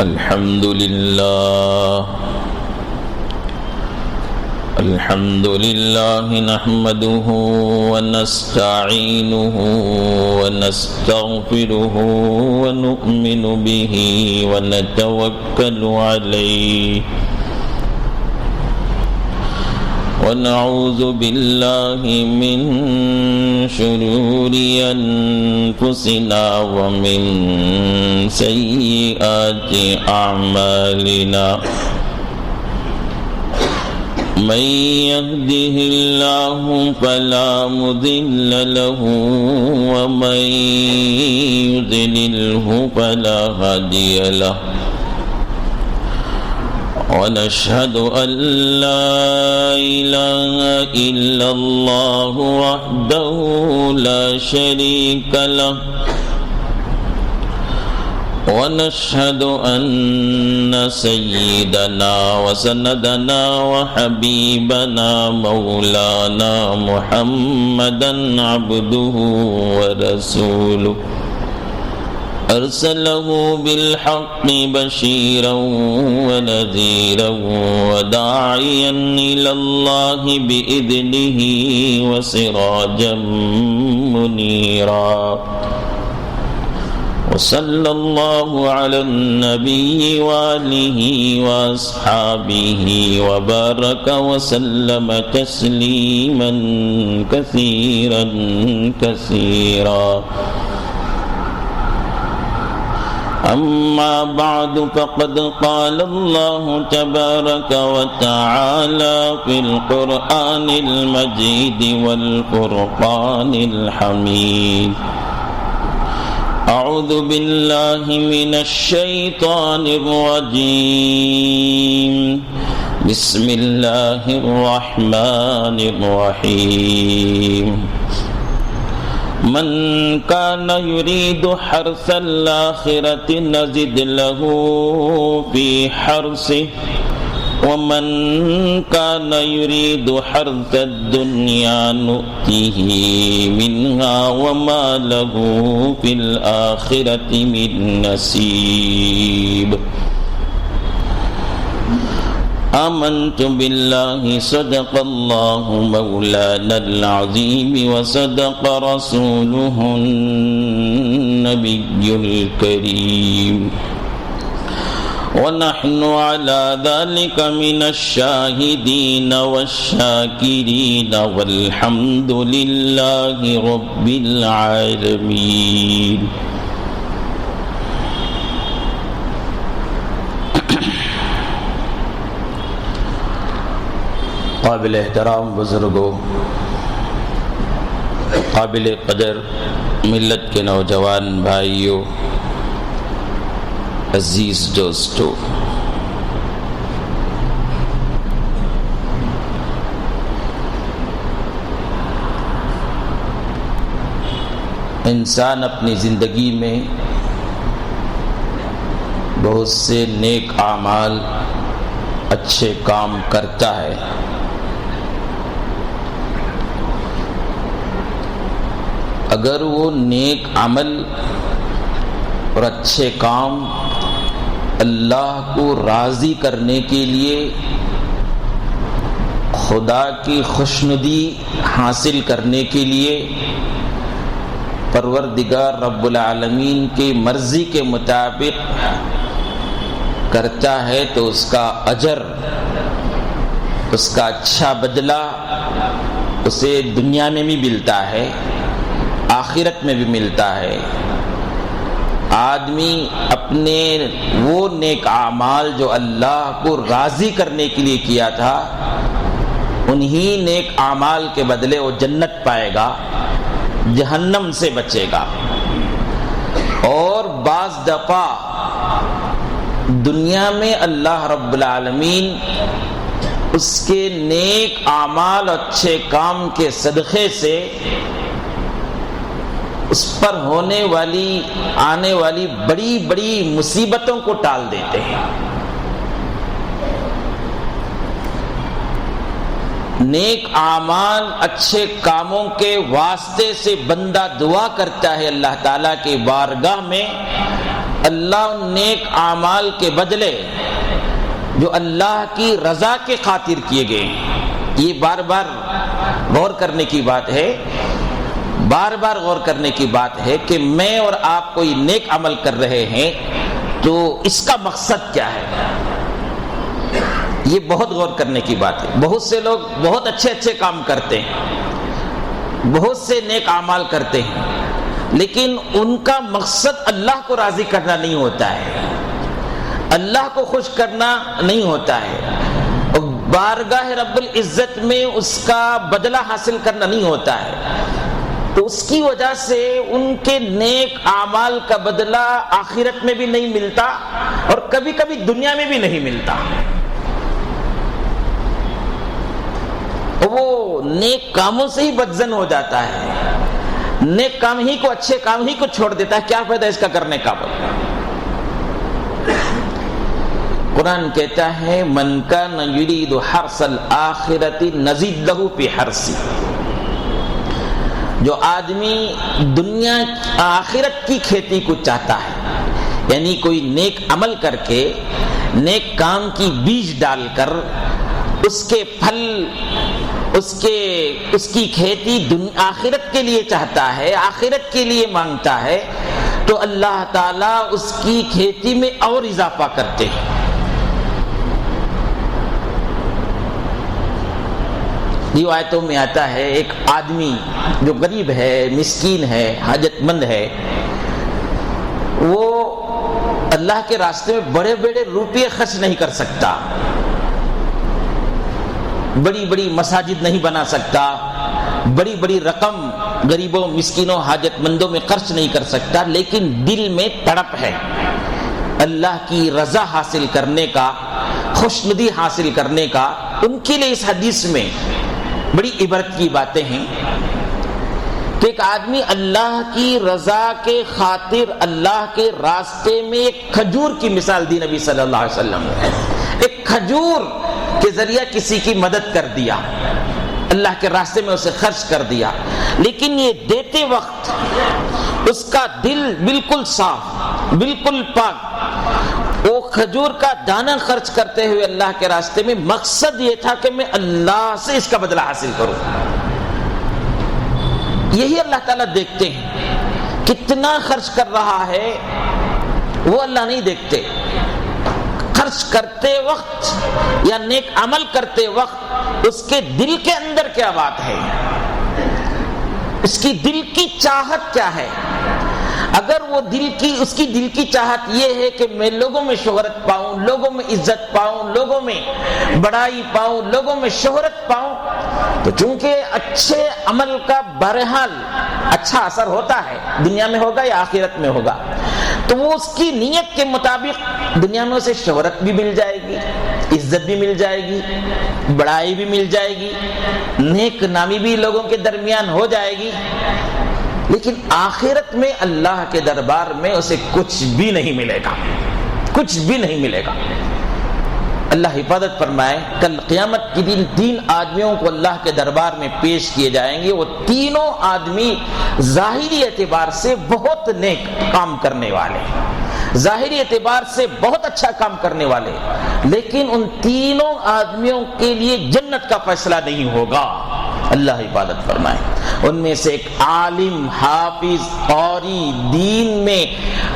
الحمد لله نحمده ونستعينه ونستغفره ونؤمن به ونتوكل عليه ونعوذ بالله من شرور أنفسنا ومن سيئات أعمالنا من يهده الله فلا مضل له ومن يضلله فلا هادي له ونشهد أن لا إله إلا الله وحده لا شريك له ونشهد أن سيدنا وسندنا وحبيبنا مولانا محمدا عبده ورسوله أرسله بالحق بشيرا ونذيرا وداعيا إلى الله بإذنه وسراجا منيرا وصلى الله على النبي وآله وأصحابه وبارك وسلم تسليما كثيرا كثيرا أما بعد فقد قال الله تبارك وتعالى في القرآن المجيد والفرقان الحميد أعوذ بالله من الشيطان الرجيم بسم الله الرحمن الرحيم من كان يريد حرث الآخرة نزد له في حرثه ومن كان يريد حرث الدنيا نؤته منها وما له في الآخرة من نصيب آمنت بالله صدق الله مولانا العظيم وصدق رسوله النبي الكريم ونحن على ذلك من الشاهدين والشاكرين والحمد لله رب العالمين قابل احترام بزرگوں، قابل قدر ملت کے نوجوان بھائیوں، عزیز دوستو، انسان اپنی زندگی میں بہت سے نیک اعمال، اچھے کام کرتا ہے، اگر وہ نیک عمل اور اچھے کام اللہ کو راضی کرنے کے لیے، خدا کی خوشنودی حاصل کرنے کے لیے، پروردگار رب العالمین کی مرضی کے مطابق کرتا ہے تو اس کا اجر، اس کا اچھا بدلہ اسے دنیا میں بھی ملتا ہے، آخرت میں بھی ملتا ہے۔ آدمی اپنے وہ نیک اعمال جو اللہ کو راضی کرنے کے لیے کیا تھا، انہی نیک اعمال کے بدلے وہ جنت پائے گا، جہنم سے بچے گا۔ اور بعض دفعہ دنیا میں اللہ رب العالمین اس کے نیک اعمال اچھے کام کے صدقے سے اس پر آنے والی بڑی بڑی مصیبتوں کو ٹال دیتے ہیں۔ نیک اعمال اچھے کاموں کے واسطے سے بندہ دعا کرتا ہے اللہ تعالیٰ کی بارگاہ میں اللہ نیک اعمال کے بدلے جو اللہ کی رضا کے خاطر کیے گئے ہیں، یہ بار بار غور کرنے کی بات ہے، بار بار غور کرنے کی بات ہے کہ میں اور آپ کوئی نیک عمل کر رہے ہیں تو اس کا مقصد کیا ہے، یہ بہت غور کرنے کی بات ہے۔ بہت سے لوگ بہت اچھے اچھے کام کرتے ہیں، بہت سے نیک اعمال کرتے ہیں، لیکن ان کا مقصد اللہ کو راضی کرنا نہیں ہوتا ہے، اللہ کو خوش کرنا نہیں ہوتا ہے، اور بارگاہ رب العزت میں اس کا بدلہ حاصل کرنا نہیں ہوتا ہے، تو اس کی وجہ سے ان کے نیک اعمال کا بدلہ آخرت میں بھی نہیں ملتا اور کبھی کبھی دنیا میں بھی نہیں ملتا۔ وہ نیک کاموں سے ہی بدزن ہو جاتا ہے، نیک کام ہی کو، اچھے کام ہی کو چھوڑ دیتا ہے، کیا فائدہ اس کا کرنے کا۔ قرآن کہتا ہے من کان یرید حرث الآخرۃ نزید لہ فی حرثہ، جو آدمی دنیا آخرت کی کھیتی کو چاہتا ہے، یعنی کوئی نیک عمل کر کے، نیک کام کی بیج ڈال کر اس کے پھل، اس کی کھیتی آخرت کے لیے چاہتا ہے، آخرت کے لیے مانگتا ہے، تو اللہ تعالیٰ اس کی کھیتی میں اور اضافہ کرتے ہیں۔ روایتوں میں آتا ہے ایک آدمی جو غریب ہے، مسکین ہے، حاجت مند ہے، وہ اللہ کے راستے میں بڑے بڑے روپے خرچ نہیں کر سکتا، بڑی بڑی مساجد نہیں بنا سکتا، بڑی بڑی رقم غریبوں، مسکینوں، حاجت مندوں میں خرچ نہیں کر سکتا، لیکن دل میں تڑپ ہے اللہ کی رضا حاصل کرنے کا، خوشنودی حاصل کرنے کا۔ ان کے لیے اس حدیث میں بڑی عبرت کی باتیں ہیں کہ ایک آدمی اللہ کی رضا کے خاطر اللہ کے راستے میں ایک کھجور کی مثال دی نبی صلی اللہ علیہ وسلم نے، ایک کھجور کے ذریعہ کسی کی مدد کر دیا، اللہ کے راستے میں اسے خرچ کر دیا، لیکن یہ دیتے وقت اس کا دل بالکل صاف، بالکل پاک، وہ کھجور کا دانہ خرچ کرتے ہوئے اللہ کے راستے میں مقصد یہ تھا کہ میں اللہ سے اس کا بدلہ حاصل کروں۔ یہی اللہ تعالیٰ دیکھتے ہیں، کتنا خرچ کر رہا ہے وہ اللہ نہیں دیکھتے، خرچ کرتے وقت یا نیک عمل کرتے وقت اس کے دل کے اندر کیا بات ہے، اس کی دل کی چاہت کیا ہے۔ اگر وہ اس کی دل کی چاہت یہ ہے کہ میں لوگوں میں شہرت پاؤں، لوگوں میں عزت پاؤں، لوگوں میں بڑائی پاؤں، لوگوں میں شہرت پاؤں، تو چونکہ اچھے عمل کا بہرحال اچھا اثر ہوتا ہے، دنیا میں ہوگا یا آخرت میں ہوگا، تو وہ اس کی نیت کے مطابق دنیا میں اسے شہرت بھی مل جائے گی، عزت بھی مل جائے گی، بڑائی بھی مل جائے گی، نیک نامی بھی لوگوں کے درمیان ہو جائے گی، لیکن آخرت میں اللہ کے دربار میں اسے کچھ بھی نہیں ملے گا، کچھ بھی نہیں ملے گا۔ اللہ حفاظت فرمائے، کل قیامت کے دن 3 آدمیوں کو اللہ کے دربار میں پیش کیے جائیں گے، وہ تینوں آدمی ظاہری اعتبار سے بہت نیک کام کرنے والے، ظاہری اعتبار سے بہت اچھا کام کرنے والے، لیکن ان تینوں آدمیوں کے لیے جنت کا فیصلہ نہیں ہوگا۔ اللہ حفاظت فرمائے۔ ان میں سے ایک عالم، حافظ، قاری، دین میں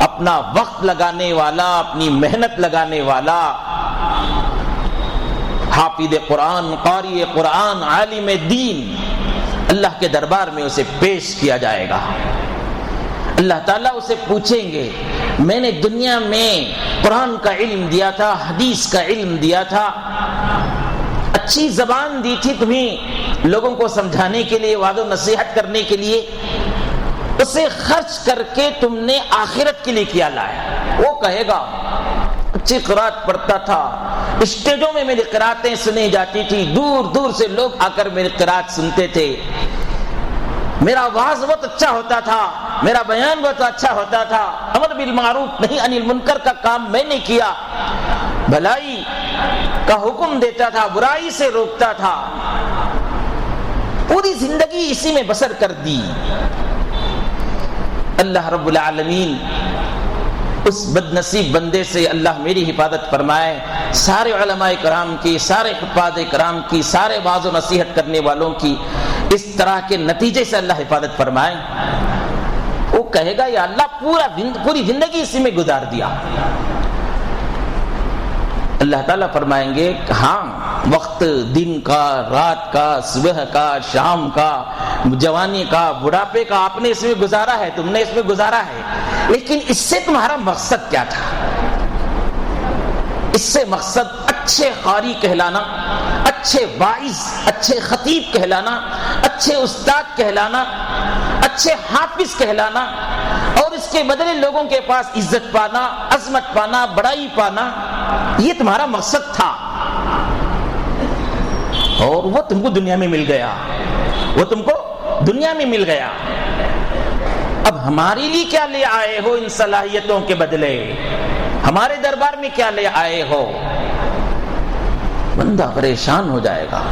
اپنا وقت لگانے والا، اپنی محنت لگانے والا، حافظ قرآن، قاری قرآن، عالم دین، اللہ کے دربار میں اسے پیش کیا جائے گا۔ اللہ تعالیٰ اسے پوچھیں گے، میں نے دنیا میں قرآن کا علم دیا تھا، حدیث کا علم دیا تھا، اچھی زبان دی تھی تمہیں لوگوں کو سمجھانے کے لیے، وعظ و نصیحت کرنے کے لیے، اسے خرچ کر کے تم نے آخرت کے لیے کیا لایا۔ وہ کہے گا اچھی قرات پڑھتا تھا، اسٹیجوں میں میری قراتیں سنی جاتی تھی، دور دور سے لوگ آ کر میری قرات سنتے تھے، میرا واعظ بہت اچھا ہوتا تھا، میرا بیان بہت اچھا ہوتا تھا، امر بالمعروف نہی عن المنکر کا کام میں نے کیا، بھلائی کا حکم دیتا تھا، برائی سے روکتا تھا، پوری زندگی اسی میں بسر کر دی۔ اللہ رب العالمین اس بد نصیب بندے سے اللہ میری حفاظت فرمائے، سارے علماء کرام کی، سارے حفاظ کرام کی، سارے واعظ و نصیحت کرنے والوں کی اس طرح کے نتیجے سے اللہ حفاظت فرمائے۔ وہ کہے گا یا اللہ پوری زندگی اسی میں گزار دیا۔ اللہ تعالیٰ فرمائیں گے ہاں، وقت دن کا، رات کا، صبح کا، شام کا، جوانی کا، بڑھاپے کا آپ نے اس میں گزارا ہے، تم نے اس میں گزارا ہے، لیکن اس سے تمہارا مقصد کیا تھا؟ اس سے مقصد اچھے قاری کہلانا، اچھے واعظ، اچھے خطیب کہلانا، اچھے استاد کہلانا، اچھے حافظ کہلانا، اور اس کے بدلے لوگوں کے پاس عزت پانا، عظمت پانا، بڑائی پانا، یہ تمہارا مقصد تھا، اور وہ تم کو دنیا میں مل گیا، وہ تم کو دنیا میں مل گیا۔ اب ہمارے لیے کیا لے آئے ہو ان صلاحیتوں کے بدلے؟ ہمارے دربار میں کیا لے آئے ہو؟ بندہ پریشان ہو جائے گا،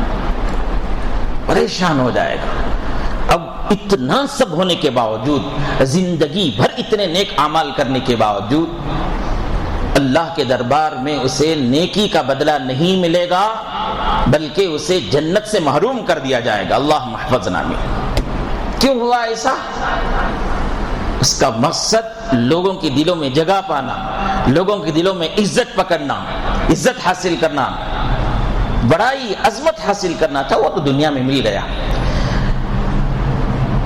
پریشان ہو جائے گا۔ اب اتنا سب ہونے کے باوجود، زندگی بھر اتنے نیک اعمال کرنے کے باوجود، اللہ کے دربار میں اسے نیکی کا بدلہ نہیں ملے گا، بلکہ اسے جنت سے محروم کر دیا جائے گا۔ اللہ محفظنا میں۔ کیوں ہوا ایسا؟ اس کا مقصد لوگوں کے دلوں میں جگہ پانا، لوگوں کے دلوں میں عزت پکڑنا، عزت حاصل کرنا، بڑائی، عظمت حاصل کرنا تھا، وہ تو دنیا میں مل گیا۔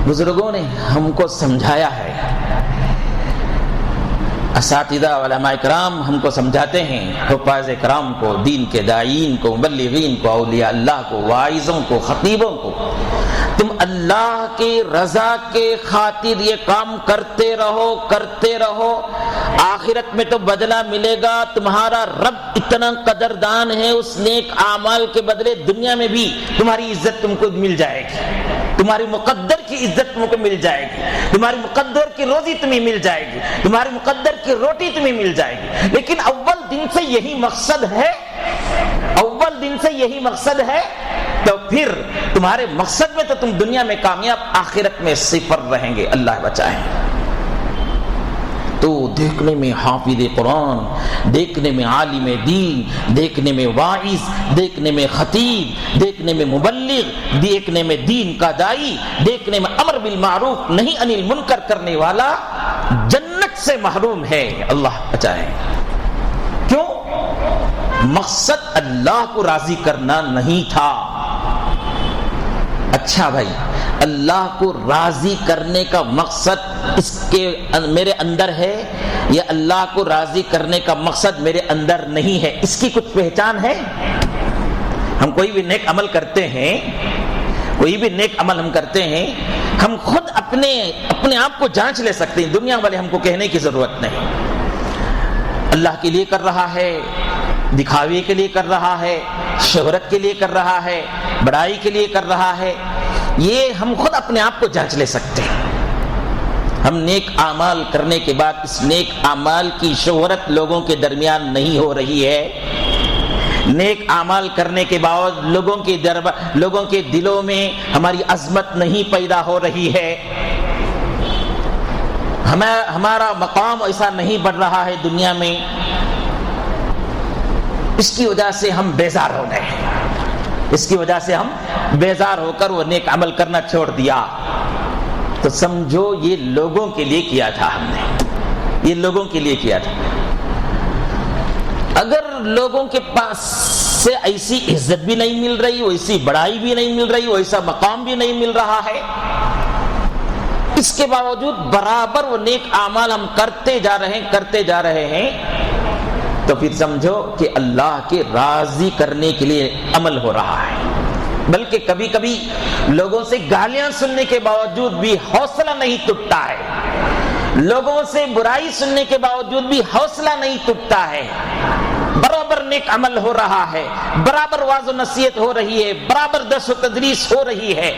بزرگوں نے ہم کو سمجھایا ہے، اساتذہ علماء کرام ہم کو سمجھاتے ہیں، حفاظ کرام کو، دین کے داعین کو، مبلغین کو، اولیاء اللہ کو، واعظوں کو، خطیبوں کو، تم اللہ کی رضا کے خاطر یہ کام کرتے رہو، کرتے رہو، آخرت میں تو بدلہ ملے گا۔ تمہارا رب اتنا قدردان ہے، اس نیک اعمال کے بدلے دنیا میں بھی تمہاری عزت تم کو مل جائے گی، تمہاری مقدر کی عزت تم کو مل جائے گی، تمہاری مقدر کی روزی تمہیں مل جائے گی، تمہاری مقدر کی روٹی تمہیں مل جائے گی۔ لیکن اول دن سے یہی مقصد ہے، اول دن سے یہی مقصد ہے، تو پھر تمہارے مقصد میں تو تم دنیا میں کامیاب، آخرت میں صفر رہیں گے۔ اللہ بچائے۔ تو دیکھنے میں حافظ قرآن، دیکھنے میں عالم دین، دیکھنے میں واعظ، دیکھنے میں خطیب، دیکھنے میں مبلغ، دیکھنے میں دین کا داعی، دیکھنے میں امر بالمعروف نہی عن المنکر کرنے والا جنت سے محروم ہے۔ اللہ بچائے۔ کیوں؟ مقصد اللہ کو راضی کرنا نہیں تھا۔ اچھا بھائی، اللہ کو راضی کرنے کا مقصد اس کے میرے اندر ہے، یا اللہ کو راضی کرنے کا مقصد میرے اندر نہیں ہے؟ اس کی کچھ پہچان ہے؟ ہم کوئی بھی نیک عمل کرتے ہیں، کوئی بھی نیک عمل ہم کرتے ہیں، ہم خود اپنے آپ کو جانچ لے سکتے ہیں، دنیا والے ہم کو کہنے کی ضرورت نہیں۔ اللہ کے لیے کر رہا ہے، دکھاوے کے لیے کر رہا ہے، شہرت کے لیے کر رہا ہے، بڑائی کے لیے کر رہا ہے، یہ ہم خود اپنے آپ کو جانچ لے سکتے ہیں۔ ہم نیک اعمال کرنے کے بعد اس نیک اعمال کی شہرت لوگوں کے درمیان نہیں ہو رہی ہے، نیک اعمال کرنے کے بعد لوگوں کے دلوں میں ہماری عظمت نہیں پیدا ہو رہی ہے، ہمارا مقام ایسا نہیں بڑھ رہا ہے دنیا میں، اس کی وجہ سے ہم بیزار ہو گئے، اس کی وجہ سے ہم بیزار ہو کر وہ نیک عمل کرنا چھوڑ دیا۔ تو سمجھو یہ لوگوں کے لیے کیا تھا، ہم نے یہ لوگوں کے لیے کیا تھا۔ اگر لوگوں کے پاس سے ایسی عزت بھی نہیں مل رہی، ویسی بڑائی بھی نہیں مل رہی، ویسا مقام بھی نہیں مل رہا ہے، اس کے باوجود برابر وہ نیک اعمال ہم کرتے جا رہے ہیں، تو پھر سمجھو کہ اللہ کے راضی کرنے کے لیے عمل ہو رہا ہے۔ بلکہ کبھی کبھی لوگوں سے گالیاں سننے کے باوجود بھی حوصلہ نہیں ٹوٹتا ہے، لوگوں سے برائی سننے کے باوجود بھی حوصلہ نہیں ٹوٹتا ہے، برابر نیک عمل ہو رہا ہے، برابر واعظ و نصیحت ہو رہی ہے، برابر درس و تدریس ہو رہی ہے،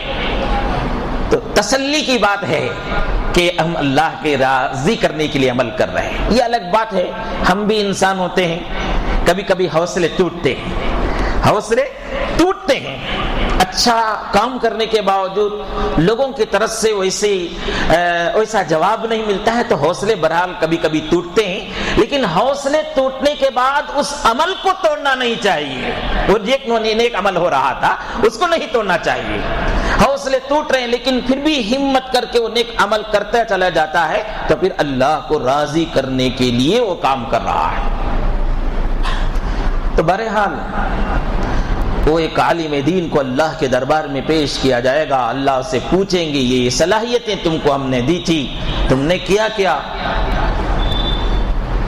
تو تسلی کی بات ہے کہ ہم اللہ کے راضی کرنے کے لیے عمل کر رہے ہیں۔ یہ الگ بات ہے، ہم بھی انسان ہوتے ہیں، کبھی کبھی حوصلے ٹوٹتے ہیں، اچھا کام کرنے کے باوجود لوگوں کی طرف سے ویسا جواب نہیں ملتا ہے، تو حوصلے بہرحال کبھی کبھی ٹوٹتے ہیں، لیکن حوصلے ٹوٹنے کے بعد اس عمل کو توڑنا نہیں چاہیے. وہ نیک عمل ہو رہا تھا اس کو نہیں توڑنا چاہیے. حوصلے ٹوٹ رہے ہیں لیکن پھر بھی ہمت کر کے وہ نیک عمل کرتا چلا جاتا ہے تو پھر اللہ کو راضی کرنے کے لیے وہ کام کر رہا ہے. تو بہرحال وہ ایک عالم دین کو اللہ کے دربار میں پیش کیا جائے گا. اللہ سے پوچھیں گے یہ صلاحیتیں تم کو ہم نے دی تھی, تم نے کیا کیا؟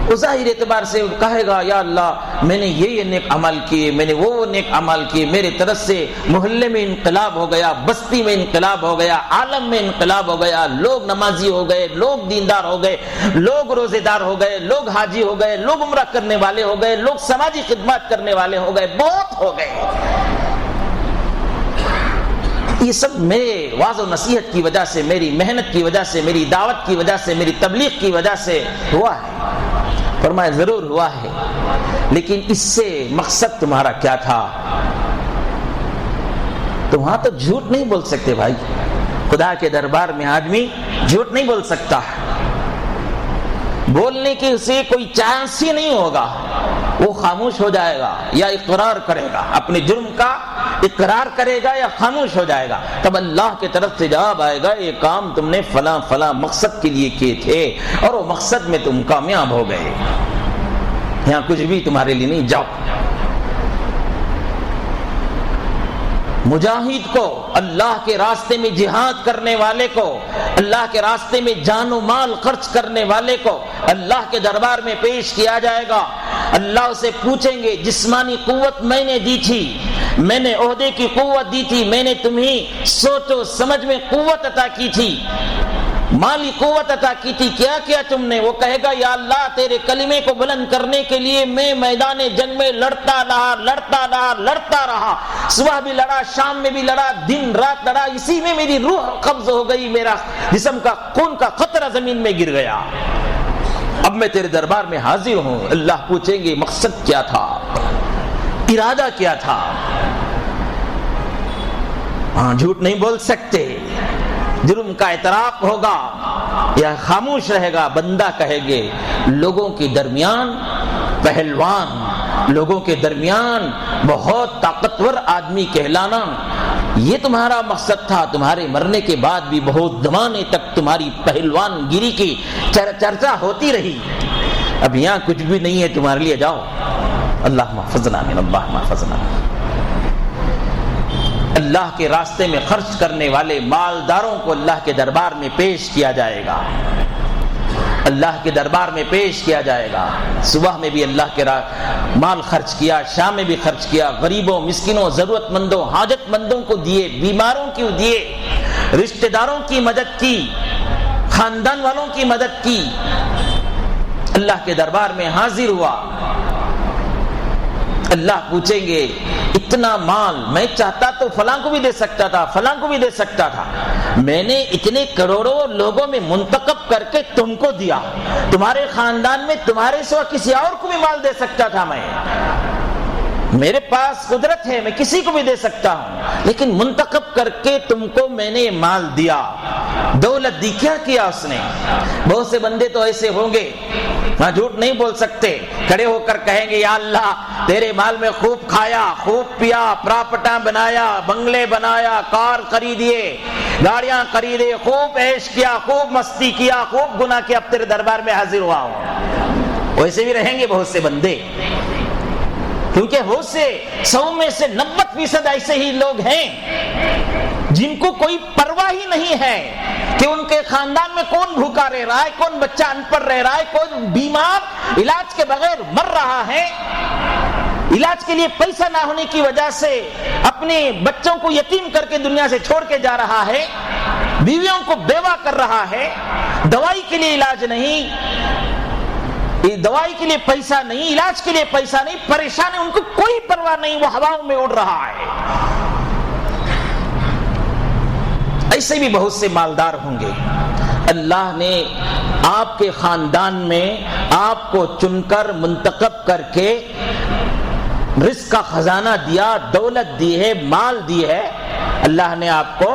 وہ ظاہر اعتبار سے کہے گا یا اللہ میں نے یہ نیک عمل کیے, میں نے وہ نیک عمل کیے, میرے طرف سے محلے میں انقلاب ہو گیا, بستی میں انقلاب ہو گیا, عالم میں انقلاب ہو گیا, لوگ نمازی ہو گئے, لوگ دیندار ہو گئے, لوگ روزے دار ہو گئے, لوگ حاجی ہو گئے, لوگ عمرہ کرنے والے ہو گئے, لوگ سماجی خدمات کرنے والے ہو گئے, بہت ہو گئے. یہ سب میرے واعظ و نصیحت کی وجہ سے, میری محنت کی وجہ سے, میری دعوت کی وجہ سے, میری تبلیغ کی وجہ سے ہوا ہے. فرمایا ضرور ہوا ہے, لیکن اس سے مقصد تمہارا کیا تھا؟ تو وہاں تو جھوٹ نہیں بول سکتے بھائی. خدا کے دربار میں آدمی جھوٹ نہیں بول سکتا, بولنے کے اسے کوئی چانس ہی نہیں ہوگا. وہ خاموش ہو جائے گا یا اقرار کرے گا, اپنے جرم کا اقرار کرے گا یا خاموش ہو جائے گا. تب اللہ کی طرف سے جواب آئے گا یہ کام تم نے فلاں فلاں مقصد کے لیے کیے تھے اور وہ مقصد میں تم کامیاب ہو گئے, یہاں کچھ بھی تمہارے لیے نہیں. جاؤ. مجاہد کو, اللہ کے راستے میں جہاد کرنے والے کو, اللہ کے راستے میں جان و مال خرچ کرنے والے کو اللہ کے دربار میں پیش کیا جائے گا. اللہ سے پوچھیں گے جسمانی قوت میں نے دی تھی, میں نے عہدے کی قوت دی تھی, میں نے تمہیں سوچ و سمجھ میں قوت عطا کی تھی, مالی قوت عطا کی تھی, کیا کیا تم نے؟ وہ کہے گا یا اللہ تیرے کلمے کو بلند کرنے کے لیے میں میدان جنگ میں لڑتا رہا, صبح بھی لڑا, شام میں بھی لڑا, دن رات لڑا, اسی میں میری روح قبض ہو گئی, میرا جسم کا خون کا قطرہ زمین میں گر گیا, اب میں تیرے دربار میں حاضر ہوں. اللہ پوچھیں گے مقصد کیا تھا, ارادہ کیا تھا؟ ہاں جھوٹ نہیں بول سکتے, جرم کا اعتراف ہوگا یا خاموش رہے گا. بندہ کہے گے لوگوں کے درمیان پہلوان, لوگوں کے درمیان بہت طاقتور آدمی کہلانا, یہ تمہارا مقصد تھا. تمہارے مرنے کے بعد بھی بہت زمانے تک تمہاری پہلوان گیری کی چرچا ہوتی رہی. اب یہاں کچھ بھی نہیں ہے تمہارے لیے, جاؤ. اللہ محفظنا من اللہ محفظنا. اللہ کے راستے میں خرچ کرنے والے مالداروں کو اللہ کے دربار میں پیش کیا جائے گا, اللہ کے دربار میں پیش کیا جائے گا. صبح میں بھی اللہ کے مال خرچ کیا, شام میں بھی خرچ کیا, غریبوں, مسکینوں, ضرورت مندوں, حاجت مندوں کو دیے, بیماروں کو دیے, رشتہ داروں کی مدد کی, خاندان والوں کی مدد کی. اللہ کے دربار میں حاضر ہوا. اللہ پوچھیں گے اتنا مال میں چاہتا تو فلاں کو بھی دے سکتا تھا, فلاں کو بھی دے سکتا تھا, میں نے اتنے کروڑوں لوگوں میں منتخب کر کے تم کو دیا, تمہارے خاندان میں تمہارے سوا کسی اور کو بھی مال دے سکتا تھا, میں میرے پاس قدرت ہے, میں کسی کو بھی دے سکتا ہوں, لیکن منتخب کر کے تم کو میں نے مال دیا, دولت دی. کیا کیا اس نے؟ بہت سے بندے تو ایسے ہوں گے, ہاں جھوٹ نہیں بول سکتے, کھڑے ہو کر کہیں گے یا اللہ تیرے مال میں خوب کھایا, خوب پیا, پراپرٹیاں بنایا, بنگلے بنایا, کار خریدیے, گاڑیاں خریدے, خوب عیش کیا, خوب مستی کیا, خوب گناہ کیا, اب تیرے دربار میں حاضر ہوا ہوں. ویسے بھی رہیں گے بہت سے بندے, کیونکہ ہو سے 100 میں سے 90% ایسے ہی لوگ ہیں جن کو کوئی پرواہ ہی نہیں ہے کہ ان کے خاندان میں کون بھوکا رہ رہا ہے, کون بچہ ان پڑھ رہ رہا ہے, کون بیمار علاج کے بغیر مر رہا ہے, علاج کے لیے پیسہ نہ ہونے کی وجہ سے اپنے بچوں کو یتیم کر کے دنیا سے چھوڑ کے جا رہا ہے, بیویوں کو بیوہ کر رہا ہے, دوائی کے لیے علاج نہیں, دوائی کے لیے پیسہ نہیں, علاج کے لیے پیسہ نہیں, پریشان ہے, ان کو کوئی پرواہ نہیں, وہ ہواؤں میں اڑ رہا ہے. ایسے بھی بہت سے مالدار ہوں گے. اللہ نے آپ کے خاندان میں آپ کو چن کر منتخب کر کے رزق کا خزانہ دیا, دولت دی ہے, مال دی ہے اللہ نے آپ کو,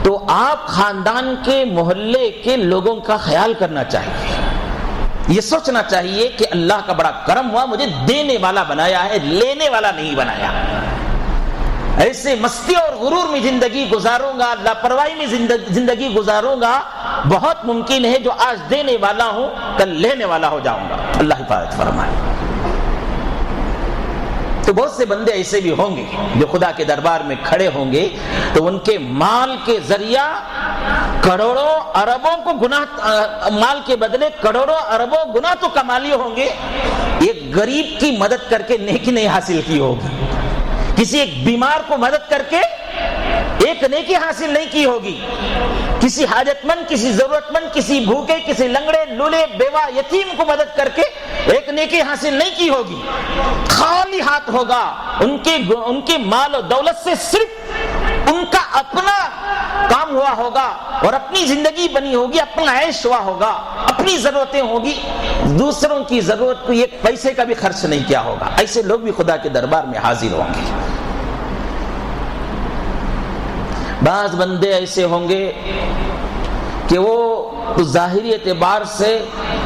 تو آپ خاندان کے محلے کے لوگوں کا خیال کرنا چاہیے. یہ سوچنا چاہیے کہ اللہ کا بڑا کرم ہوا، مجھے دینے والا بنایا ہے، لینے والا نہیں بنایا۔ ایسے مستی اور غرور میں زندگی گزاروں گا، لاپرواہی میں زندگی گزاروں گا، بہت ممکن ہے جو آج دینے والا ہوں کل لینے والا ہو جاؤں گا۔ اللہ حفاظت فرمائے۔ تو بہت سے بندے ایسے بھی ہوں گے جو خدا کے دربار میں کھڑے ہوں گے تو ان کے مال کے ذریعہ کروڑوں اربوں کو گناہ، مال کے بدلے کروڑوں اربوں گناہ تو کما لیے ہوں گے، ایک غریب کی مدد کر کے نیکی نہیں حاصل کی ہوگی، کسی ایک بیمار کو مدد کر کے ایک نیکی حاصل نہیں کی ہوگی، کسی حاجت مند، کسی ضرورت مند، کسی بھوکے، کسی لنگڑے، لولے، بیوہ، یتیم کو مدد کر کے ایک نیکی حاصل نہیں کی ہوگی، خالی ہاتھ ہوگا۔ ان کے مال و دولت سے صرف ان کا اپنا کام ہوا ہوگا اور اپنی زندگی بنی ہوگی، اپنا عیش ہوا ہوگا، اپنی ضرورتیں ہوگی، دوسروں کی ضرورت کو ایک پیسے کا بھی خرچ نہیں کیا ہوگا۔ ایسے لوگ بھی خدا کے دربار میں حاضر ہوں گے۔ بعض بندے ایسے ہوں گے کہ وہ ظاہری اعتبار سے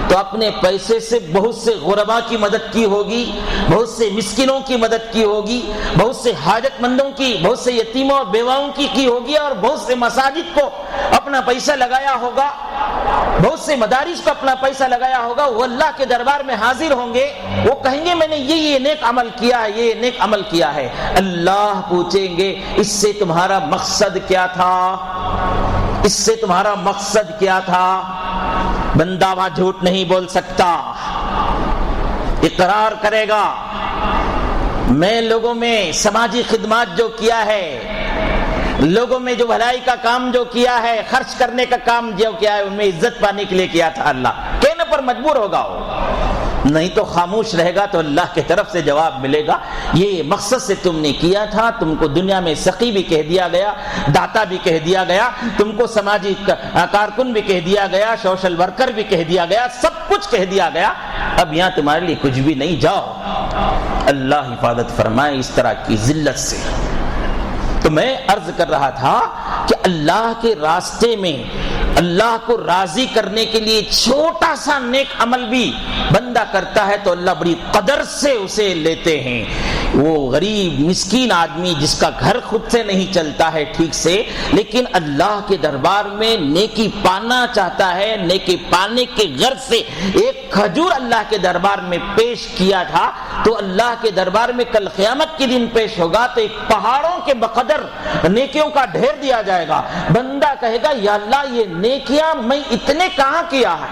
تو اپنے پیسے سے بہت سے غربا کی مدد کی ہوگی، بہت سے مسکینوں کی مدد کی ہوگی، بہت سے حاجت مندوں کی، بہت سے یتیموں اور بیواؤں کی ہوگی، اور بہت سے مساجد کو اپنا پیسہ لگایا ہوگا، بہت سے مدارس کو اپنا پیسہ لگایا ہوگا۔ وہ اللہ کے دربار میں حاضر ہوں گے، وہ کہیں گے میں نے یہ نیک عمل کیا ہے، یہ نیک عمل کیا ہے۔ اللہ پوچھیں گے اس سے تمہارا مقصد کیا تھا، اس سے تمہارا مقصد کیا تھا؟ بندہ وہاں جھوٹ نہیں بول سکتا، اقرار کرے گا میں لوگوں میں سماجی خدمات جو کیا ہے، لوگوں میں جو بھلائی کا کام جو کیا ہے، خرچ کرنے کا کام جو کیا ہے، ان میں عزت پانے کے لیے کیا تھا۔ اللہ کہنے پر مجبور ہوگا، وہ نہیں تو خاموش رہے گا تو اللہ کی طرف سے جواب ملے گا یہ مقصد سے تم نے کیا تھا، تم کو دنیا میں سخی بھی کہہ دیا گیا، داتا بھی کہہ دیا گیا، تم کو سماجی کارکن بھی کہہ دیا گیا، سوشل ورکر بھی کہہ دیا گیا، سب کچھ کہہ دیا گیا، اب یہاں تمہارے لیے کچھ بھی نہیں، جاؤ۔ اللہ حفاظت فرمائے اس طرح کی ذلت سے۔ تو میں عرض کر رہا تھا کہ اللہ کے راستے میں اللہ کو راضی کرنے کے لیے چھوٹا سا نیک عمل بھی بندہ کرتا ہے تو اللہ بڑی قدر سے اسے لیتے ہیں۔ وہ غریب مسکین آدمی جس کا گھر خود سے نہیں چلتا ہے ٹھیک سے، لیکن اللہ کے دربار میں نیکی پانا چاہتا ہے، نیکی پانے کے غرض سے ایک کھجور اللہ کے دربار میں پیش کیا تھا، تو اللہ کے دربار میں کل قیامت کے دن پیش ہوگا تو ایک پہاڑوں کے بقدر نیکیوں کا ڈھیر دیا جائے گا۔ بندہ کہے گا یا اللہ یہ نیکیاں میں اتنے کہاں کیا ہے،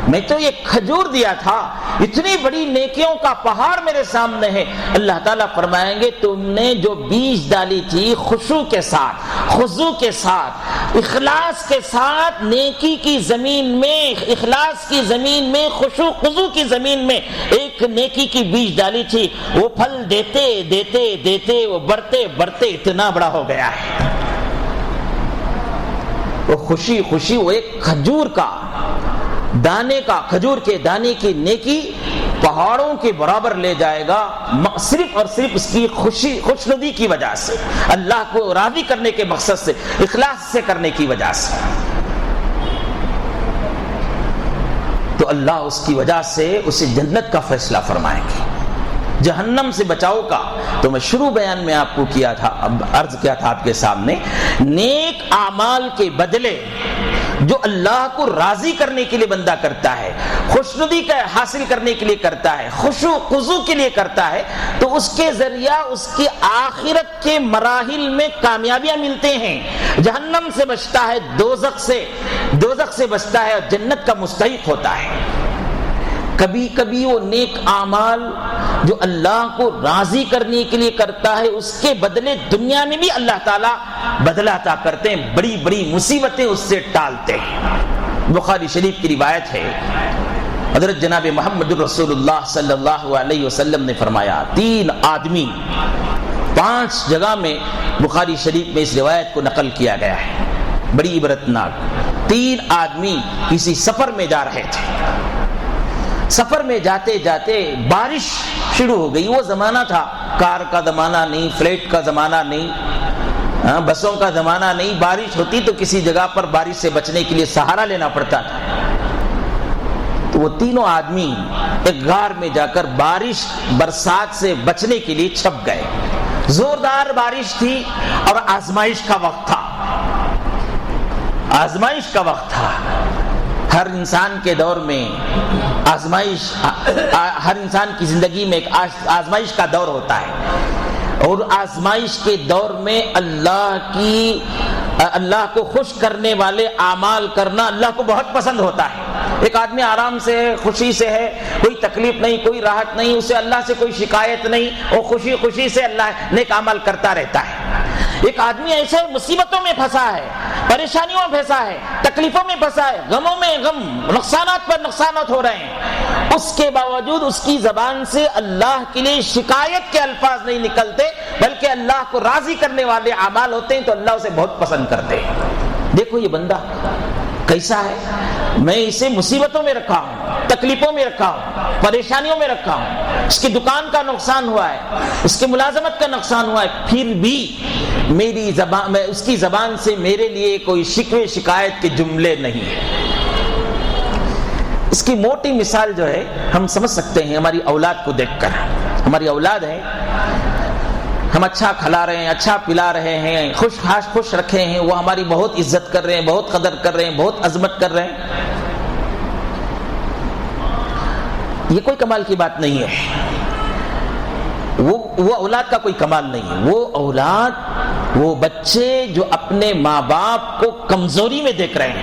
میں تو یہ کھجور دیا تھا، اتنی بڑی نیکیوں کا پہاڑ میرے سامنے ہے۔ اللہ تعالیٰ فرمائیں گے تم نے جو بیج ڈالی تھی خشوع کے ساتھ، خضوع کے ساتھ، اخلاص کے ساتھ، نیکی کی زمین میں، اخلاص کی زمین میں، خشوع خضوع کی زمین میں ایک نیکی کی بیج ڈالی تھی، وہ پھل دیتے دیتے دیتے وہ بڑھتے بڑھتے اتنا بڑا ہو گیا ہے۔ وہ خوشی خوشی وہ ایک کھجور کا دانے کا، کھجور کے دانے کی نیکی پہاڑوں کے برابر لے جائے گا، صرف اور صرف اس کی خوشنودی کی وجہ سے، اللہ کو راضی کرنے کے مقصد سے، اخلاص سے کرنے کی وجہ سے۔ تو اللہ اس کی وجہ سے اسے جنت کا فیصلہ فرمائیں گے۔ جہنم سے بچاؤ کا تو میں شروع بیان میں آپ کو کیا تھا، عرض کیا تھا آپ کے سامنے، نیک اعمال کے بدلے جو اللہ کو راضی کرنے کے لیے بندہ کرتا ہے، خوشنودی کا حاصل کرنے کے لیے کرتا ہے، خشوع خضوع کے لیے کرتا ہے، تو اس کے ذریعہ اس کی آخرت کے مراحل میں کامیابیاں ملتے ہیں، جہنم سے بچتا ہے، دوزخ سے بچتا ہے اور جنت کا مستحق ہوتا ہے۔ کبھی کبھی وہ نیک اعمال جو اللہ کو راضی کرنے کے لیے کرتا ہے اس کے بدلے دنیا میں بھی اللہ تعالیٰ بدلہ عطا کرتے ہیں، بڑی بڑی مصیبتیں اس سے ٹالتے ہیں۔ بخاری شریف کی روایت ہے، حضرت جناب محمد رسول اللہ صلی اللہ علیہ وسلم نے فرمایا، 3 آدمی 5 جگہ میں بخاری شریف میں اس روایت کو نقل کیا گیا ہے، بڑی عبرتناک۔ 3 آدمی کسی سفر میں جا رہے تھے، سفر میں جاتے جاتے بارش شروع ہو گئی۔ وہ زمانہ تھا کار کا زمانہ نہیں، فلیٹ کا زمانہ نہیں، بسوں کا زمانہ نہیں، بارش ہوتی تو کسی جگہ پر بارش سے بچنے کے لیے سہارا لینا پڑتا تھا۔ تو وہ تینوں آدمی ایک غار میں جا کر بارش برسات سے بچنے کے لیے چھپ گئے. زوردار بارش تھی اور آزمائش کا وقت تھا. آزمائش کا وقت تھا. ہر انسان کے دور میں آزمائش، ہر انسان کی زندگی میں ایک آزمائش کا دور ہوتا ہے، اور آزمائش کے دور میں اللہ کو خوش کرنے والے اعمال کرنا اللہ کو بہت پسند ہوتا ہے. ایک آدمی آرام سے ہے، خوشی سے ہے، کوئی تکلیف نہیں، کوئی راحت نہیں، اسے اللہ سے کوئی شکایت نہیں، اور خوشی خوشی سے اللہ نیک عمل کرتا رہتا ہے. ایک آدمی ایسے مصیبتوں میں پھنسا ہے، پریشانیوں میں پھنسا ہے، تکلیفوں میں پھنسا ہے، غموں میں غم، نقصانات پر نقصانات ہو رہے ہیں، اس کے باوجود اس کی زبان سے اللہ کے لیے شکایت کے الفاظ نہیں نکلتے، بلکہ اللہ کو راضی کرنے والے اعمال ہوتے ہیں، تو اللہ اسے بہت پسند کرتے ہیں. دیکھو یہ بندہ کیسا ہے، میں اسے مصیبتوں میں رکھا ہوں، تکلیفوں میں رکھا ہوں، پریشانیوں میں رکھا ہوں، اس کی دکان کا نقصان ہوا ہے، اس کی ملازمت کا نقصان ہوا ہے، پھر بھی میری زبان میں اس کی زبان سے میرے لیے کوئی شکوے شکایت کے جملے نہیں ہیں. اس کی موٹی مثال جو ہے ہم سمجھ سکتے ہیں ہماری اولاد کو دیکھ کر. ہماری اولاد ہے، ہم اچھا کھلا رہے ہیں، اچھا پلا رہے ہیں، خوش رکھے ہیں، وہ ہماری بہت عزت کر رہے ہیں، بہت قدر کر رہے ہیں، بہت عظمت کر رہے ہیں. یہ کوئی کمال کی بات نہیں ہے. وہ اولاد کا کوئی کمال نہیں ہے. وہ اولاد، وہ بچے جو اپنے ماں باپ کو کمزوری میں دیکھ رہے ہیں،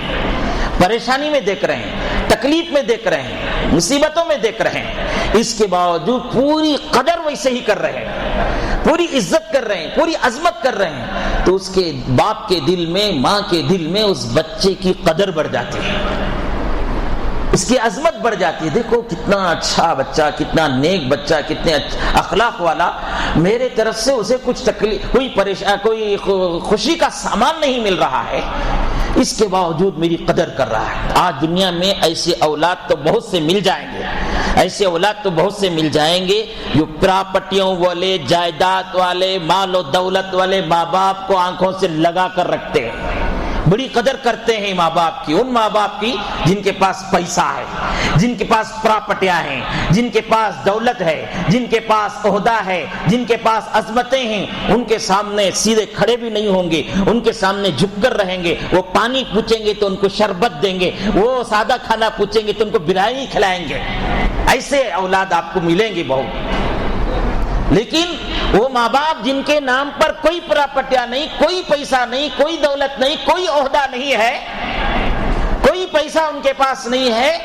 پریشانی میں دیکھ رہے ہیں، تکلیف میں دیکھ رہے ہیں، مصیبتوں میں دیکھ رہے ہیں، اس کے باوجود پوری قدر ویسے ہی کر رہے ہیں، پوری عزت کر رہے ہیں، پوری عظمت کر رہے ہیں، تو اس کے باپ کے دل میں، ماں کے دل میں اس بچے کی قدر بڑھ جاتی ہے، اس کی عظمت بڑھ جاتی ہے. دیکھو کتنا اچھا بچہ، کتنا نیک بچہ، کتنے اخلاق والا، میرے طرف سے اسے کچھ تکلیف، کوئی خوشی کا سامان نہیں مل رہا ہے، اس کے باوجود میری قدر کر رہا ہے. آج دنیا میں ایسے اولاد تو بہت سے مل جائیں گے، ایسے اولاد تو بہت سے مل جائیں گے جو پراپرٹیوں والے، جائیداد والے، مال و دولت والے ماں باپ کو آنکھوں سے لگا کر رکھتے ہیں، بڑی قدر کرتے ہیں ماں باپ کی، ان ماں باپ کی جن کے پاس پیسہ ہے، جن کے پاس پراپرٹیاں ہیں، جن کے پاس دولت ہے، جن کے پاس عہدہ ہے، جن کے پاس عظمتیں ہیں. ان کے سامنے سیدھے کھڑے بھی نہیں ہوں گے، ان کے سامنے جھک کر رہیں گے. وہ پانی پوچھیں گے تو ان کو شربت دیں گے، وہ سادہ کھانا پوچھیں گے تو ان کو بریانی کھلائیں گے. ایسے اولاد آپ کو ملیں گے بہت. لیکن وہ ماں باپ جن کے نام پر کوئی پراپرٹیاں نہیں، کوئی پیسہ نہیں، کوئی دولت نہیں، کوئی عہدہ نہیں ہے، کوئی پیسہ ان کے پاس نہیں ہے،